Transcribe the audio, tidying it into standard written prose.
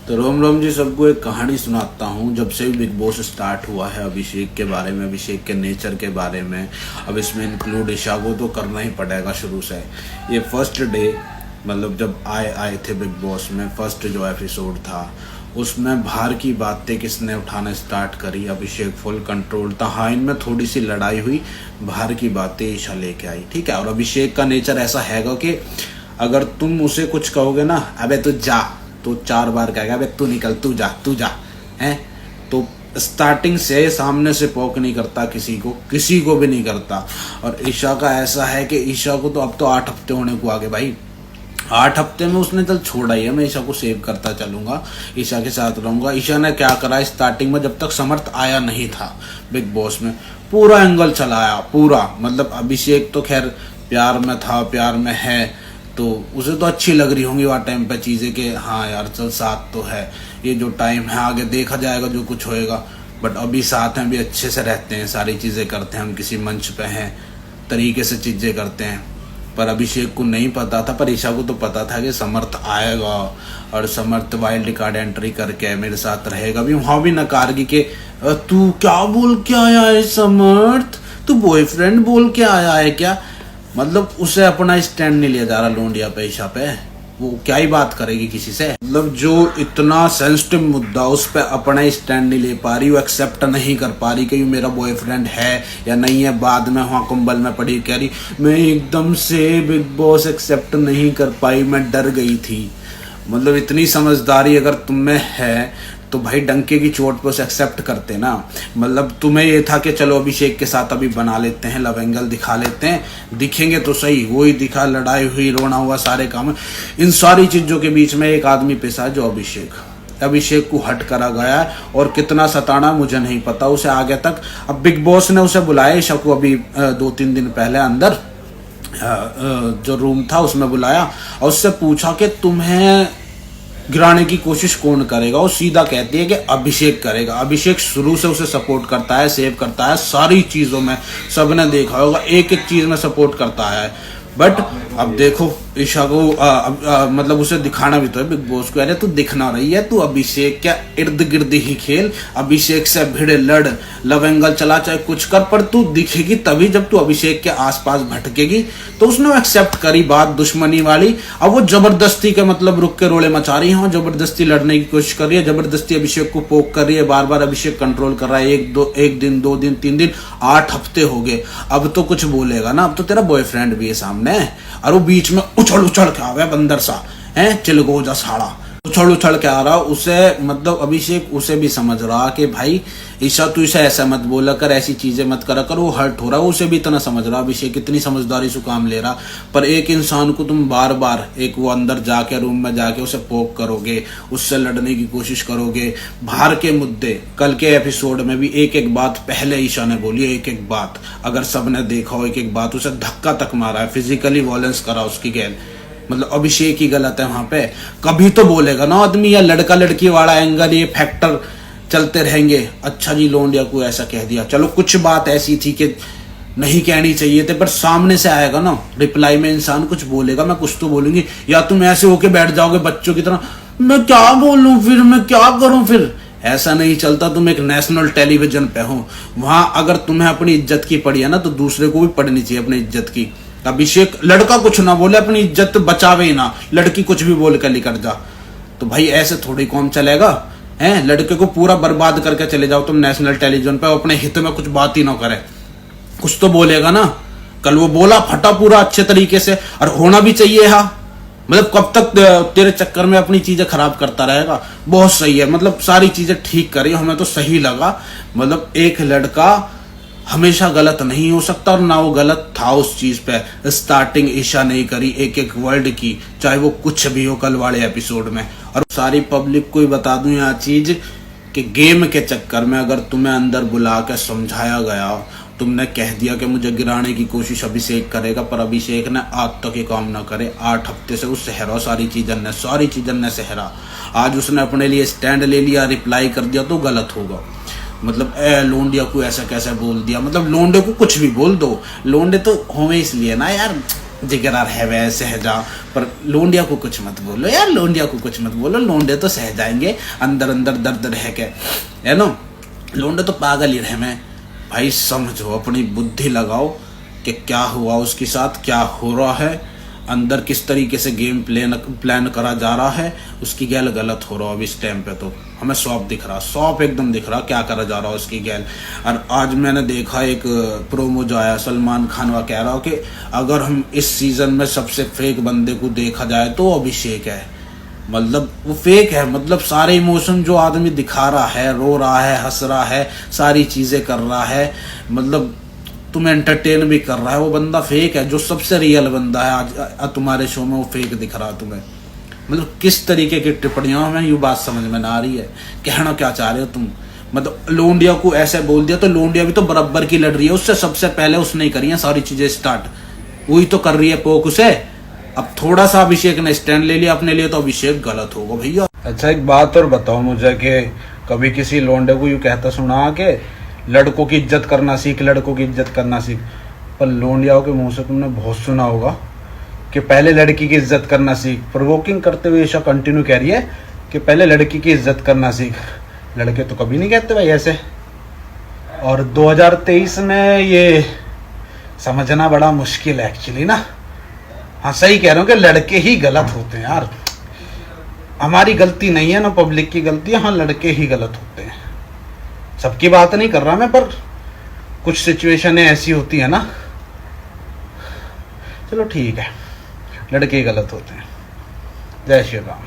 तो रोम रोम जी सबको एक कहानी सुनाता हूँ। जब से भी बिग बॉस स्टार्ट हुआ है, अभिषेक के बारे में, अभिषेक के नेचर के बारे में, अब इसमें इंक्लूड ईशा को तो करना ही पड़ेगा शुरू से। ये फर्स्ट डे मतलब जब आए थे बिग बॉस में, फर्स्ट जो एपिसोड था उसमें बाहर की बातें किसने उठाना स्टार्ट करी, अभिषेक फुल कंट्रोल था। हाँ, इनमें थोड़ी सी लड़ाई हुई, बाहर की बातें ईशा लेके आई, ठीक है। और अभिषेक का नेचर ऐसा हैगा कि अगर तुम उसे कुछ कहोगे ना, अबे तू जा, तो 4 बार कहेगा अबे तू निकल, तू जा हैं। तो स्टार्टिंग से सामने से पोक नहीं करता, किसी को भी नहीं करता। और ईशा का ऐसा है कि ईशा को तो अब तो 8 हफ्ते होने को आगे भाई, 8 हफ्ते में उसने चल छोड़ा ही है। मैं ईशा को सेव करता चलूंगा, ईशा के साथ रहूंगा। ईशा ने क्या करा स्टार्टिंग में, जब तक समर्थ आया नहीं था बिग बॉस में, पूरा एंगल चलाया पूरा। मतलब अभिषेक तो खैर प्यार में था, प्यार में है, तो उसे तो अच्छी लग रही होंगी वहाँ टाइम पे चीज़ें कि हाँ यार चल साथ तो है, ये जो टाइम है आगे देखा जाएगा जो कुछ होएगा। बट अभी साथ हैं, अभी अच्छे से रहते हैं, सारी चीज़ें करते हैं, हम किसी मंच पे हैं, तरीके से चीज़ें करते हैं। पर अभिषेक को नहीं पता था, पर ईशा को तो पता था कि समर्थ आएगा और समर्थ वाइल्ड कार्ड एंट्री करके मेरे साथ रहेगा भी। वहाँ भी नकारगी कि तू क्या बोल के आया है समर्थ, तू बॉयफ्रेंड बोल के आया है क्या। मतलब उसे अपना स्टैंड नहीं लिया जा रहा लोंडिया पे, ईशा पे। वो क्या ही बात करेगी किसी से। मतलब जो इतना सेंसिटिव मुद्दा, उस पे अपना स्टैंड नहीं ले पा रही, वो एक्सेप्ट नहीं कर पा रही कि मेरा बॉयफ्रेंड है या नहीं है। बाद में वहाँ कुंबल में पड़ी कह रही मैं एकदम से बिग बॉस एक्सेप्ट नहीं कर पाई, मैं डर गई थी। मतलब इतनी समझदारी अगर तुम में है तो भाई डंके की चोट पे उसे एक्सेप्ट करते ना। मतलब तुम्हें ये था कि चलो अभिषेक के साथ अभी बना लेते हैं, लव एंगल दिखा लेते हैं, दिखेंगे तो सही। वही दिखा, लड़ाई हुई, रोना हुआ, सारे काम। इन सारी चीज़ों के बीच में एक आदमी पेशा जो अभिषेक को हट करा गया है। और कितना सताना मुझे नहीं पता उसे आगे तक। अब बिग बॉस ने उसे बुलाया ईशा को अभी 2-3 दिन पहले अंदर जो रूम था उसमें बुलाया और उससे पूछा कि तुम्हें गिराने की कोशिश कौन करेगा। वो सीधा कहती है कि अभिषेक करेगा। अभिषेक शुरू से उसे सपोर्ट करता है, सेव करता है, सारी चीज़ों में। सबने देखा होगा, एक एक चीज़ में सपोर्ट करता है। बट अब देखो ईशा को मतलब उसे दिखाना भी तो है बिग बॉस को, अरे तू दिखना रही है, तू अभिषेक क्या इर्द गिर्द ही खेल, अभिषेक से भिड़ लड़, लव एंगल चला, चाहे कुछ कर, पर तू दिखेगी तभी जब तू अभिषेक के आसपास भटकेगी। तो उसने एक्सेप्ट करी बात दुश्मनी वाली। अब वो जबरदस्ती के मतलब रुक के रोले मचा रही है, जबरदस्ती लड़ने की कोशिश कर रही है, जबरदस्ती अभिषेक को पोक कर रही है, बार बार अभिषेक कंट्रोल कर रहा है। 1 दिन 2 दिन 3 दिन 8 हफ्ते हो गए। अब तो कुछ बोलेगा ना, अब तो तेरा बॉयफ्रेंड भी है सामने। और वो बीच में उछल के आ गया बंदर सा है, चिलगोजा साड़ा उछल के आ रहा। उसे मतलब अभिषेक उसे भी समझ रहा कि भाई ईशा तू इसे ऐसा मत बोला कर, ऐसी चीजें मत करा कर। वो हर्ट हो रहा है, उसे भी इतना समझ रहा अभिषेक इतनी समझदारी से काम ले रहा। पर एक इंसान को तुम बार बार एक वो अंदर जाके रूम में जाके उसे पोक करोगे, उससे लड़ने की कोशिश करोगे, बाहर के मुद्दे। कल के एपिसोड में भी एक एक बात पहले ईशा ने बोली, एक एक बात अगर सबने देखा हो, एक एक बात उसे धक्का तक मारा है, फिजिकली वायलेंस करा उसकी गैल। मतलब अभिषेक ही गलत है वहां पे। कभी तो बोलेगा ना आदमी, या लड़का लड़की वाला एंगल, ये फैक्टर चलते रहेंगे। अच्छा जी लोंडिया को ऐसा कह दिया, चलो कुछ बात ऐसी थी कि नहीं कहनी चाहिए थे, पर सामने से आएगा ना रिप्लाई में इंसान कुछ बोलेगा, मैं कुछ तो बोलूंगी। या तुम ऐसे होके बैठ जाओगे बच्चों की तरह, मैं क्या बोलूं फिर, मैं क्या करूं फिर। ऐसा नहीं चलता। तुम एक नेशनल टेलीविजन पे हो, वहां अगर तुम्हें अपनी इज्जत की पड़ी है ना, तो दूसरे को भी पड़नी चाहिए अपनी इज्जत की। अभिषेक लड़का कुछ ना बोले, अपनी इज्जत बचावे ही ना, लड़की कुछ भी बोल कर निकल जा। तो भाई ऐसे थोड़ी कौन चलेगा हैं। लड़के को पूरा बर्बाद करके चले जाओ तुम नेशनल टेलीविजन पे, अपने हित में कुछ बात ही ना करे, कुछ तो बोलेगा ना। कल वो बोला, फटा पूरा अच्छे तरीके से, और होना भी चाहिए। हाँ मतलब कब तक तेरे चक्कर में अपनी चीजें खराब करता रहेगा। बहुत सही है, मतलब सारी चीजें ठीक करी, हमें तो सही लगा। मतलब एक लड़का हमेशा गलत नहीं हो सकता, और ना वो गलत था उस चीज पे। स्टार्टिंग ईशा नहीं करी एक एक वर्ड की, चाहे वो कुछ भी हो कल वाले एपिसोड में। और सारी पब्लिक को ही बता दूं यह चीज कि गेम के चक्कर में अगर तुम्हें अंदर बुला के समझाया गया, तुमने कह दिया कि मुझे गिराने की कोशिश अभिषेक करेगा, पर अभिषेक ने आज तक ये काम ना करे। 8 हफ्ते से उस सहरा सारी चीजें ने सहरा। आज उसने अपने लिए स्टैंड ले लिया, रिप्लाई कर दिया तो गलत होगा। मतलब लोंडिया को ऐसा कैसे बोल दिया। मतलब लोंडे को कुछ भी बोल दो, लोंडे तो होवे इसलिए ना यार, दिख रहा है वह सहजा, पर लोंडिया को कुछ मत बोलो यार, लोंडिया को कुछ मत बोलो, लोंडे तो सह जाएंगे, अंदर अंदर दर्द रह के, है ना, लोंडे तो पागल ही रहे में। भाई समझो, अपनी बुद्धि लगाओ कि क्या हुआ उसके साथ, क्या हो रहा है अंदर, किस तरीके से गेम प्लान करा जा रहा है, उसकी गैल गलत हो रहा है। अब इस टाइम पे तो हमें सौंप दिख रहा, सौंप एकदम दिख रहा क्या करा जा रहा है उसकी गैल। और आज मैंने देखा एक प्रोमो जो आया, सलमान खान का कह रहा हो कि अगर हम इस सीजन में सबसे फेक बंदे को देखा जाए तो अभिषेक है। मतलब वो फेक है, मतलब सारे इमोशन जो आदमी दिखा रहा है, रो रहा है, हंस रहा है, सारी चीजें कर रहा है, मतलब तुम्हें एंटरटेन भी कर रहा है, वो बंदा फेक है। जो सबसे रियल बंदा है आज तुम्हारे शो में, वो फेक दिख रहा है तुम्हें। मतलब किस तरीके की टिप्पणियों में ये बात समझ में ना आ रही है, कहना क्या चाह रहे हो तुम। मतलब लोंडिया को ऐसे बोल दिया, तो लोंडिया भी तो बराबर की लड़ रही है उससे, सबसे पहले उसने ही करी है सारी चीजें स्टार्ट, वही तो कर रही है पोक उसे। अब थोड़ा सा अभिषेक ने स्टैंड ले लिया अपने लिए, तो अभिषेक गलत होगा भैया। अच्छा एक बात और बताओ मुझे कि कभी किसी लोंडे को यूँ कहता सुना कि लड़कों की इज्जत करना सीख, लड़कों की इज्जत करना सीख। पर लोंडियाओं के मुंह से तुमने बहुत सुना होगा कि पहले लड़की की इज्जत करना सीख। प्रोवोकिंग करते हुए ईशा कंटिन्यू कह रही है कि पहले लड़की की इज्जत करना सीख। लड़के तो कभी नहीं कहते भाई ऐसे। और 2023 में ये समझना बड़ा मुश्किल है एक्चुअली ना। हाँ सही कह रहा हूँ कि लड़के ही गलत होते हैं यार, हमारी गलती नहीं है ना, पब्लिक की गलती है। हाँ लड़के ही गलत होते हैं, सबकी बात नहीं कर रहा मैं, पर कुछ सिचुएशनें ऐसी होती है ना। चलो ठीक है, लड़के ही गलत होते हैं। जय श्री राम।